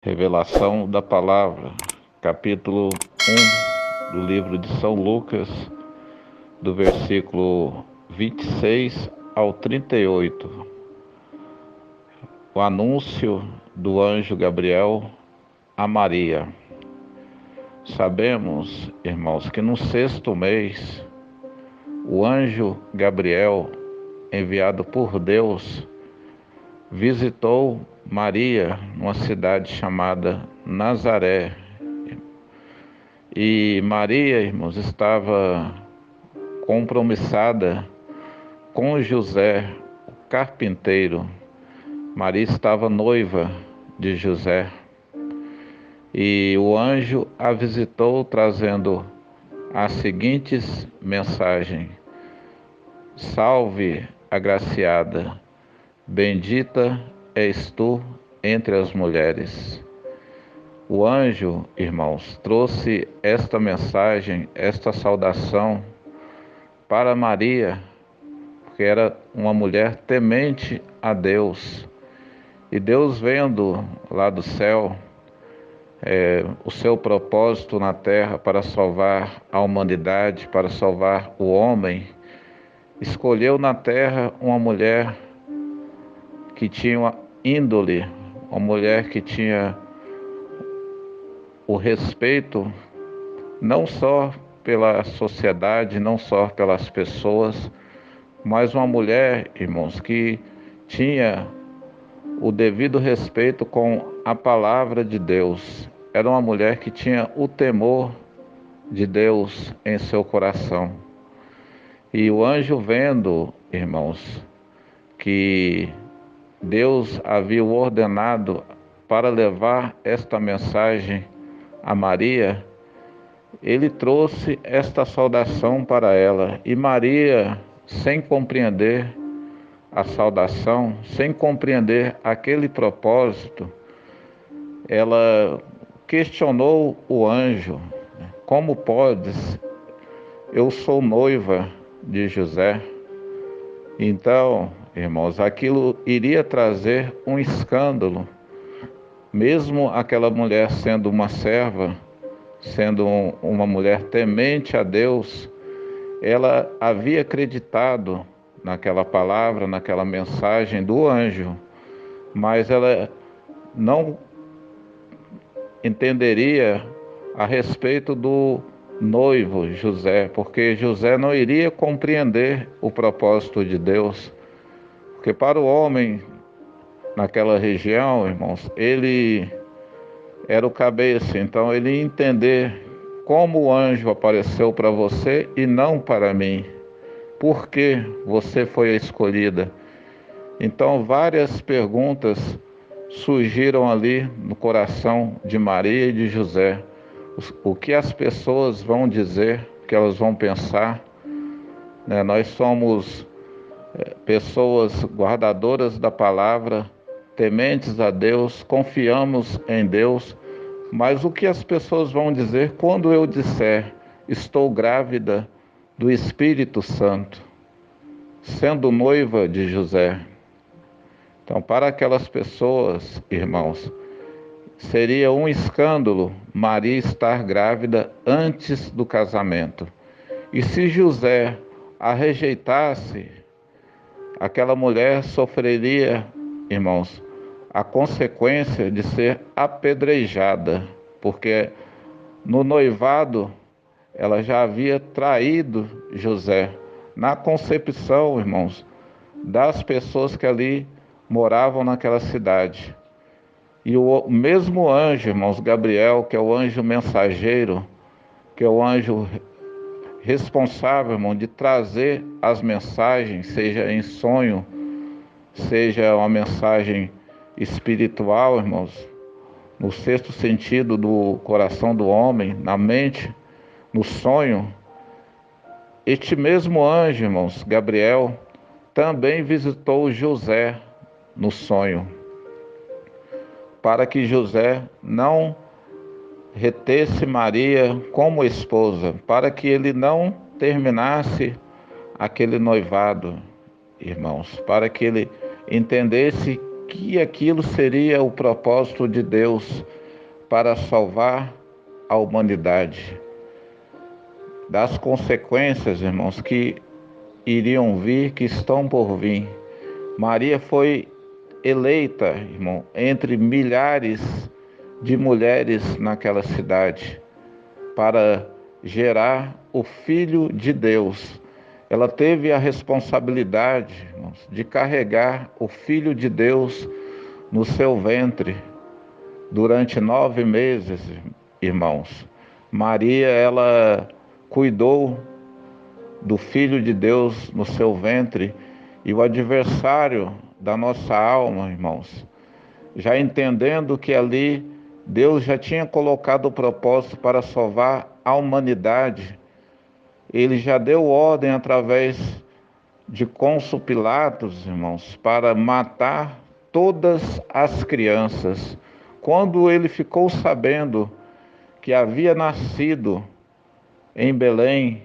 Revelação da Palavra, capítulo 1 do livro de São Lucas, do versículo 26 ao 38. O anúncio do anjo Gabriel a Maria. Sabemos, irmãos, que no sexto mês, o anjo Gabriel, enviado por Deus, visitou Maria numa cidade chamada Nazaré. E Maria, irmãos, estava compromissada com José, o carpinteiro. Maria estava noiva de José. E o anjo a visitou trazendo as seguintes mensagens: Salve, agraciada, bendita és tu entre as mulheres. O anjo, irmãos, trouxe esta mensagem, esta saudação para Maria, porque era uma mulher temente a Deus. E Deus, vendo lá do céu o seu propósito na terra para salvar a humanidade, para salvar o homem, escolheu na terra uma mulher que tinha uma índole, uma mulher que tinha o respeito não só pela sociedade, não só pelas pessoas, mas uma mulher, irmãos, que tinha o devido respeito com a palavra de Deus. Era uma mulher que tinha o temor de Deus em seu coração. E o anjo, vendo, irmãos, que Deus havia ordenado para levar esta mensagem a Maria, ele trouxe esta saudação para ela. E Maria, sem compreender a saudação, sem compreender aquele propósito, ela questionou o anjo: como podes? Eu sou noiva de José. Então, irmãos, aquilo iria trazer um escândalo. Mesmo aquela mulher sendo uma serva, sendo uma mulher temente a Deus, ela havia acreditado naquela palavra, naquela mensagem do anjo, mas ela não entenderia a respeito do noivo José, porque José não iria compreender o propósito de Deus, porque para o homem naquela região, irmãos, ele era o cabeça, então ele ia entender como o anjo apareceu para você e não para mim, por que você foi a escolhida. Então várias perguntas surgiram ali no coração de Maria e de José. O que as pessoas vão dizer, o que elas vão pensar, né? Nós somos pessoas guardadoras da palavra, tementes a Deus, confiamos em Deus, mas o que as pessoas vão dizer quando eu disser: estou grávida do Espírito Santo, sendo noiva de José? Então, para aquelas pessoas, irmãos, seria um escândalo Maria estar grávida antes do casamento. E se José a rejeitasse, aquela mulher sofreria, irmãos, a consequência de ser apedrejada, porque no noivado ela já havia traído José. Na concepção, irmãos, das pessoas que ali moravam naquela cidade. E o mesmo anjo, irmãos, Gabriel, que é o anjo mensageiro, que é o anjo responsável, irmão, de trazer as mensagens, seja em sonho, seja uma mensagem espiritual, irmãos, no sexto sentido do coração do homem, na mente, no sonho. Este mesmo anjo, irmãos, Gabriel, também visitou José no sonho, para que José não retesse Maria como esposa, para que ele não terminasse aquele noivado, irmãos, para que ele entendesse que aquilo seria o propósito de Deus para salvar a humanidade, das consequências, irmãos, que iriam vir, que estão por vir. Maria foi eleita, irmão, entre milhares de mulheres naquela cidade, para gerar o Filho de Deus. Ela teve a responsabilidade, irmãos, de carregar o Filho de Deus no seu ventre durante 9 meses, irmãos. Maria, ela cuidou do Filho de Deus no seu ventre, e o adversário da nossa alma, irmãos, já entendendo que ali Deus já tinha colocado o propósito para salvar a humanidade, ele já deu ordem através de Pôncio Pilatos, irmãos, para matar todas as crianças. Quando ele ficou sabendo que havia nascido em Belém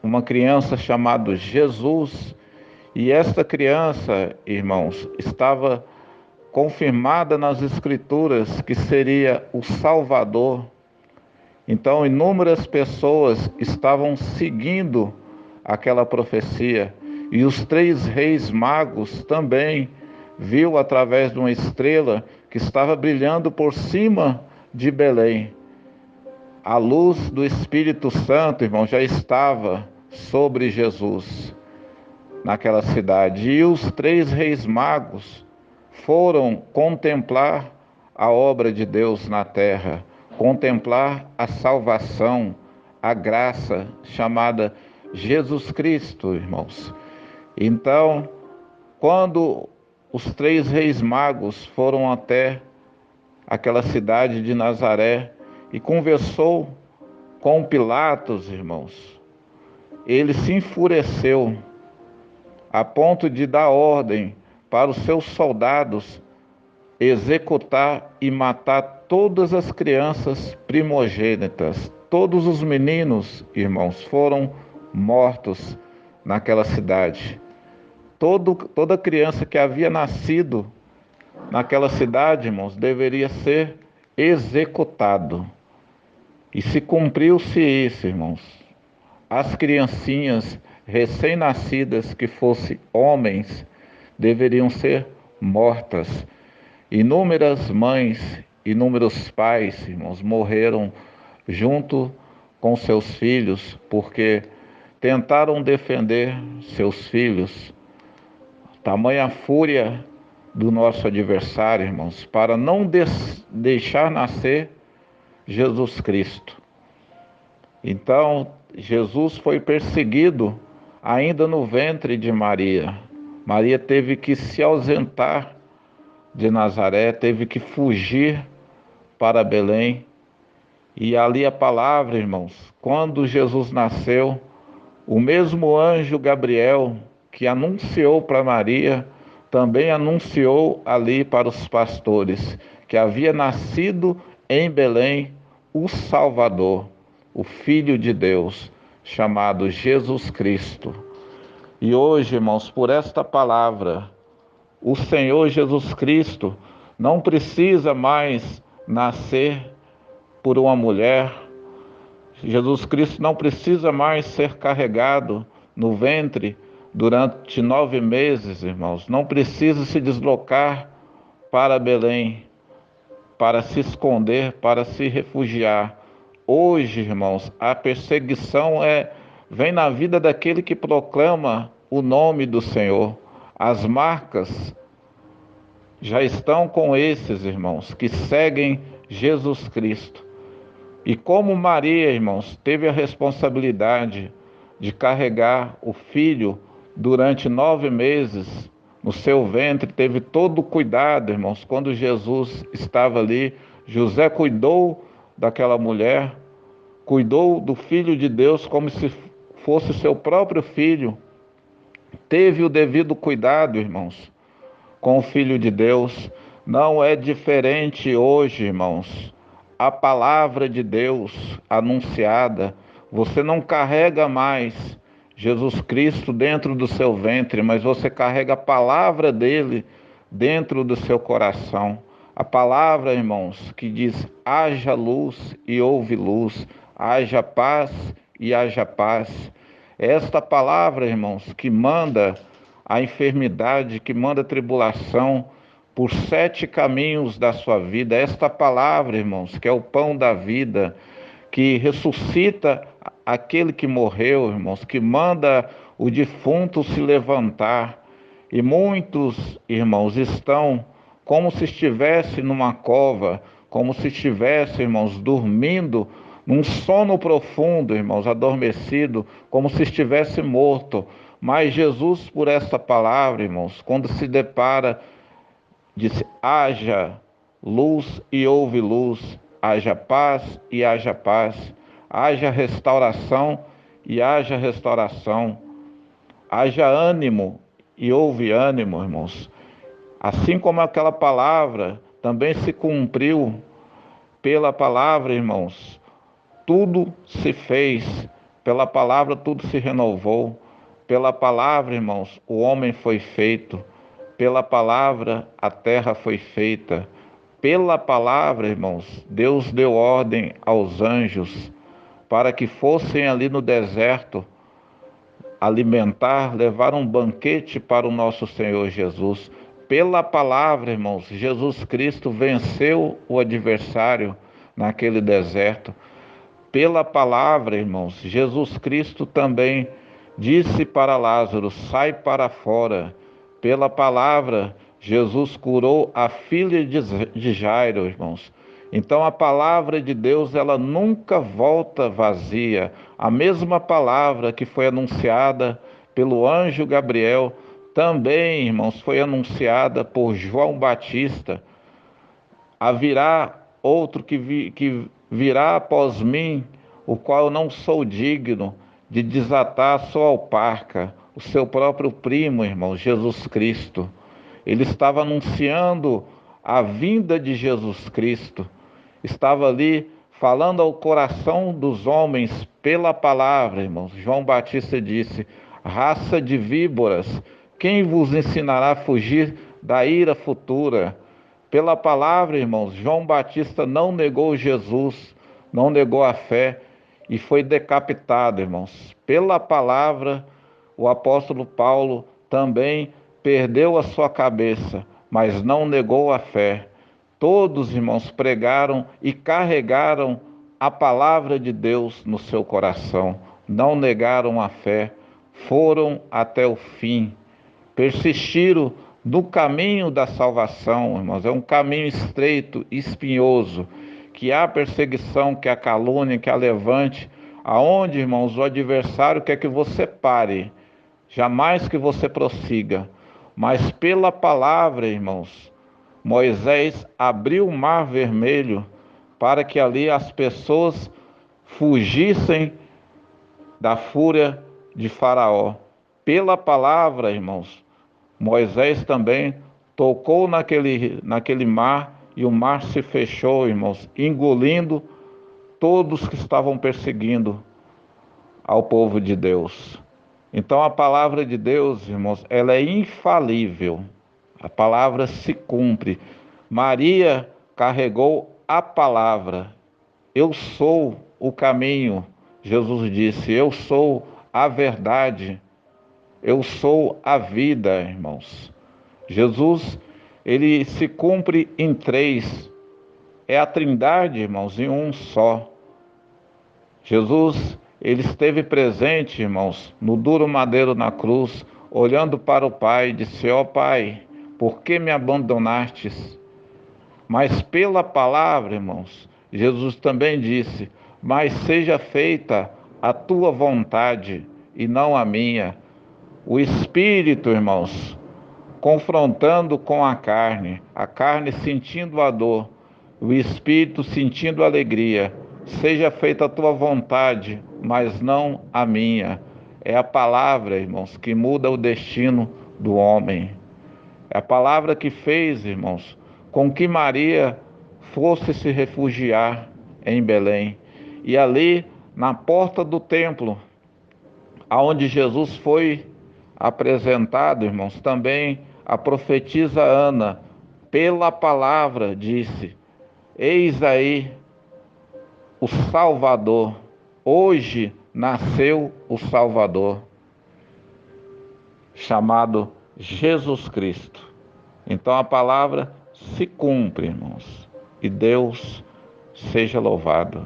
uma criança chamada Jesus, e esta criança, irmãos, estava confirmada nas Escrituras que seria o Salvador. Então, inúmeras pessoas estavam seguindo aquela profecia, e os 3 reis magos também viu através de uma estrela que estava brilhando por cima de Belém. A luz do Espírito Santo, irmão, já estava sobre Jesus naquela cidade. E os 3 reis magos foram contemplar a obra de Deus na terra, contemplar a salvação, a graça chamada Jesus Cristo, irmãos. Então, quando os 3 reis magos foram até aquela cidade de Nazaré e conversou com Pilatos, irmãos, ele se enfureceu a ponto de dar ordem para os seus soldados executar e matar todas as crianças primogênitas. Todos os meninos, irmãos, foram mortos naquela cidade. Toda criança que havia nascido naquela cidade, irmãos, deveria ser executado. E se cumpriu-se isso, irmãos. As criancinhas recém-nascidas que fossem homens deveriam ser mortas. Inúmeras mães, inúmeros pais, irmãos, morreram junto com seus filhos, porque tentaram defender seus filhos. Tamanha fúria do nosso adversário, irmãos, para não deixar nascer Jesus Cristo. Então, Jesus foi perseguido ainda no ventre de Maria. Maria teve que se ausentar de Nazaré, teve que fugir para Belém. E ali a palavra, irmãos, quando Jesus nasceu, o mesmo anjo Gabriel que anunciou para Maria, também anunciou ali para os pastores que havia nascido em Belém o Salvador, o Filho de Deus, chamado Jesus Cristo. E hoje, irmãos, por esta palavra, o Senhor Jesus Cristo não precisa mais nascer por uma mulher. Jesus Cristo não precisa mais ser carregado no ventre durante 9 meses, irmãos. Não precisa se deslocar para Belém, para se esconder, para se refugiar. Hoje, irmãos, a perseguição vem na vida daquele que proclama o nome do Senhor. As marcas já estão com esses, irmãos, que seguem Jesus Cristo. E como Maria, irmãos, teve a responsabilidade de carregar o filho durante 9 meses no seu ventre, teve todo o cuidado, irmãos. Quando Jesus estava ali, José cuidou daquela mulher, cuidou do Filho de Deus como se fosse seu próprio filho. Teve o devido cuidado, irmãos, com o Filho de Deus. Não é diferente hoje, irmãos. A palavra de Deus anunciada, você não carrega mais Jesus Cristo dentro do seu ventre, mas você carrega a palavra dele dentro do seu coração. A palavra, irmãos, que diz: haja luz e houve luz, haja paz e haja paz. Esta palavra, irmãos, que manda a enfermidade, que manda a tribulação por 7 caminhos da sua vida. Esta palavra, irmãos, que é o pão da vida, que ressuscita aquele que morreu, irmãos, que manda o defunto se levantar. E muitos, irmãos, estão como se estivesse numa cova, como se estivesse, irmãos, dormindo num sono profundo, irmãos, adormecido, como se estivesse morto. Mas Jesus, por essa palavra, irmãos, quando se depara, disse: haja luz e houve luz, haja paz e haja paz, haja restauração e haja restauração, haja ânimo e houve ânimo, irmãos. Assim como aquela palavra também se cumpriu pela palavra, irmãos, tudo se fez, pela palavra tudo se renovou, pela palavra, irmãos, o homem foi feito, pela palavra a terra foi feita, pela palavra, irmãos, Deus deu ordem aos anjos para que fossem ali no deserto alimentar, levar um banquete para o nosso Senhor Jesus. Pela palavra, irmãos, Jesus Cristo venceu o adversário naquele deserto. Pela palavra, irmãos, Jesus Cristo também disse para Lázaro: sai para fora. Pela palavra, Jesus curou a filha de Jairo, irmãos. Então a palavra de Deus, ela nunca volta vazia. A mesma palavra que foi anunciada pelo anjo Gabriel, também, irmãos, foi anunciada por João Batista. Haverá outro que virá após mim, o qual eu não sou digno de desatar a sua alparca, o seu próprio primo, irmão, Jesus Cristo. Ele estava anunciando a vinda de Jesus Cristo, estava ali falando ao coração dos homens pela palavra, irmãos. João Batista disse: raça de víboras, quem vos ensinará a fugir da ira futura? Pela palavra, irmãos, João Batista não negou Jesus, não negou a fé e foi decapitado, irmãos. Pela palavra, o apóstolo Paulo também perdeu a sua cabeça, mas não negou a fé. Todos, irmãos, pregaram e carregaram a palavra de Deus no seu coração, não negaram a fé, foram até o fim, persistiram no caminho da salvação, irmãos. É um caminho estreito, espinhoso, que há perseguição, que há calúnia, que há levante, aonde, irmãos, o adversário quer que você pare, jamais que você prossiga. Mas pela palavra, irmãos, Moisés abriu o mar vermelho para que ali as pessoas fugissem da fúria de Faraó. Pela palavra, irmãos, Moisés também tocou naquele mar e o mar se fechou, irmãos, engolindo todos que estavam perseguindo ao povo de Deus. Então a palavra de Deus, irmãos, ela é infalível. A palavra se cumpre. Maria carregou a palavra. Eu sou o caminho. Jesus disse: eu sou a verdade. Eu sou a vida, irmãos. Jesus, ele se cumpre em 3. É a Trindade, irmãos, em um só. Jesus, ele esteve presente, irmãos, no duro madeiro na cruz, olhando para o Pai, disse: ó Pai, por que me abandonastes? Mas pela palavra, irmãos, Jesus também disse: mas seja feita a tua vontade e não a minha. O Espírito, irmãos, confrontando com a carne sentindo a dor, o Espírito sentindo a alegria. Seja feita a tua vontade, mas não a minha. É a palavra, irmãos, que muda o destino do homem. É a palavra que fez, irmãos, com que Maria fosse se refugiar em Belém. E ali, na porta do templo, aonde Jesus foi apresentado, irmãos, também a profetisa Ana, pela palavra, disse: eis aí o Salvador. Hoje nasceu o Salvador, chamado Jesus Cristo. Então a palavra se cumpre, irmãos, e Deus seja louvado.